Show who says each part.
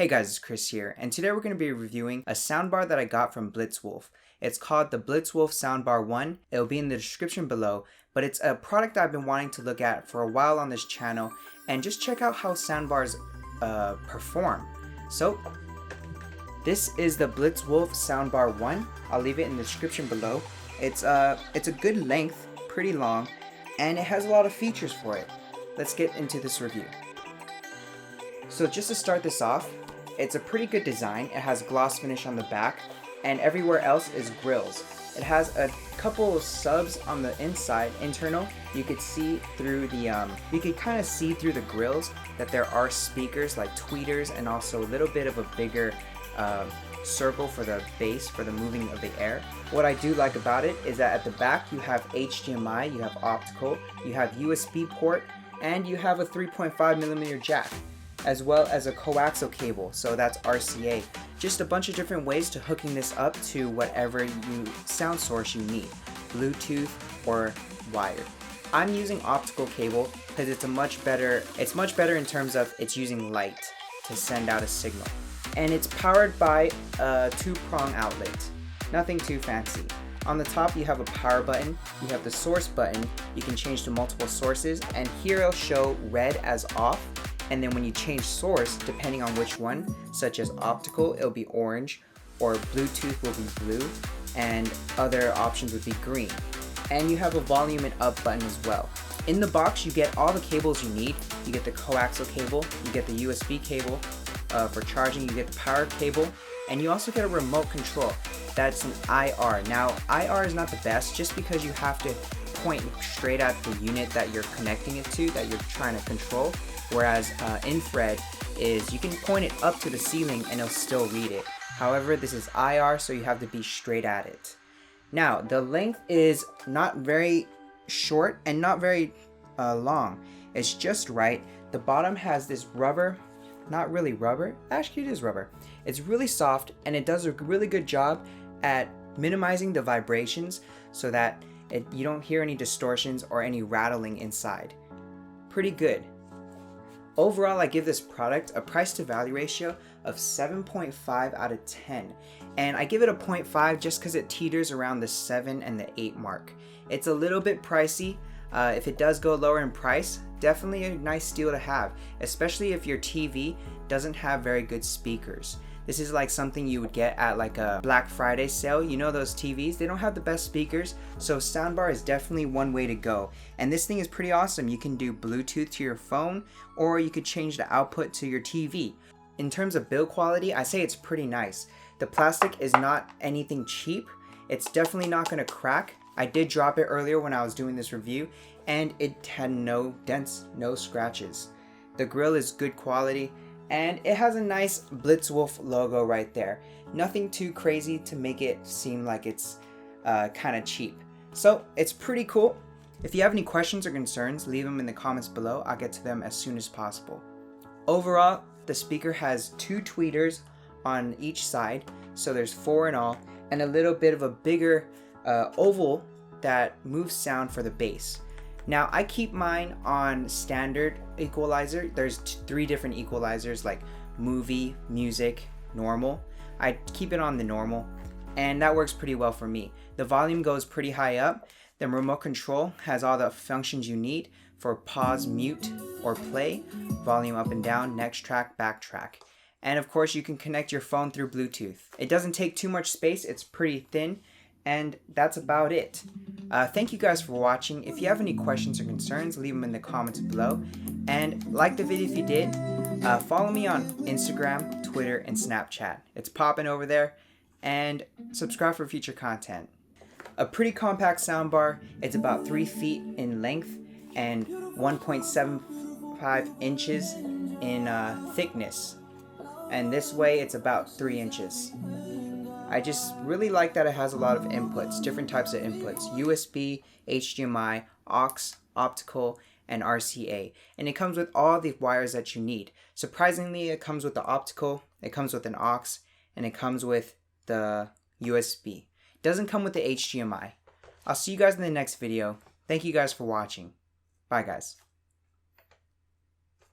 Speaker 1: Hey guys, it's Chris here, and today we're going to be reviewing a soundbar that I got from Blitzwolf. It's called the Blitzwolf Soundbar 1. It'll be in the description below, but it's a product I've been wanting to look at for a while on this channel, and just check out how soundbars perform. So, this is the Blitzwolf Soundbar 1. I'll leave it in the description below. It's a good length, pretty long, and it has a lot of features for it. Let's get into this review. So just to start this off, it's a pretty good design. It has gloss finish on the back, and everywhere else is grills. It has a couple of subs on the inside, internal. You could see through the, you could kind of see through the grills that there are speakers like tweeters, and also a little bit of a bigger circle for the bass, for the moving of the air. What I do like about it is that at the back you have HDMI, you have optical, you have USB port, and you have a 3.5mm jack, as well as a coaxial cable, so that's RCA. Just a bunch of different ways to hooking this up to whatever sound source you need, Bluetooth or wired. I'm using optical cable because it's much better in terms of it's using light to send out a signal. And it's powered by a 2-prong outlet, nothing too fancy. On the top you have a power button, you have the source button, you can change to multiple sources, and here it'll show red as off. And then when you change source, depending on which one, such as optical, it'll be orange, or Bluetooth will be blue, and other options would be green. And you have a volume and up button as well. In the box, you get all the cables you need. You get the coaxial cable, you get the USB cable for charging, you get the power cable, and you also get a remote control. That's an IR. Now, IR is not the best just because you have to point straight at the unit that you're connecting it to, that you're trying to control. Whereas infrared is you can point it up to the ceiling and it'll still read it. However, this is IR, so you have to be straight at it. Now, the length is not very short and not very long. It's just right. The bottom has this rubber, not really rubber, actually it is rubber. It's really soft, and it does a really good job at minimizing the vibrations so that you don't hear any distortions or any rattling inside. Pretty good. Overall, I give this product a price to value ratio of 7.5 out of 10. And I give it a 0.5 just because it teeters around the 7 and the 8 mark. It's a little bit pricey. If it does go lower in price, definitely a nice steal to have, especially if your TV doesn't have very good speakers. This is like something you would get at like a Black Friday sale. You know those TVs, they don't have the best speakers, so soundbar is definitely one way to go. And this thing is pretty awesome. You can do Bluetooth to your phone, or you could change the output to your TV. In terms of build quality, I say it's pretty nice. The plastic is not anything cheap. It's definitely not going to crack. I did drop it earlier when I was doing this review, and it had no dents, no scratches. The grill is good quality, and it has a nice Blitzwolf logo right there. Nothing too crazy to make it seem like it's kind of cheap. So it's pretty cool. If you have any questions or concerns, leave them in the comments below. I'll get to them as soon as possible. Overall, the speaker has 2 tweeters on each side, so there's 4 in all, and a little bit of a bigger oval that moves sound for the bass. Now, I keep mine on standard equalizer. There's 3 different equalizers, like movie, music, normal. I keep it on the normal, and that works pretty well for me. The volume goes pretty high up. The remote control has all the functions you need for pause, mute, or play, volume up and down, next track, backtrack. And of course, you can connect your phone through Bluetooth. It doesn't take too much space, it's pretty thin, and that's about it. Thank you guys for watching. If you have any questions or concerns, leave them in the comments below. And like the video if you did. Follow me on Instagram, Twitter, and Snapchat. It's popping over there. And subscribe for future content. A pretty compact soundbar. It's about 3 feet in length and 1.75 inches in thickness. And this way it's about 3 inches. I just really like that it has a lot of inputs, different types of inputs, USB, HDMI, aux, optical, and RCA. And it comes with all the wires that you need. Surprisingly, it comes with the optical, it comes with an aux, and it comes with the USB. It doesn't come with the HDMI. I'll see you guys in the next video. Thank you guys for watching. Bye guys.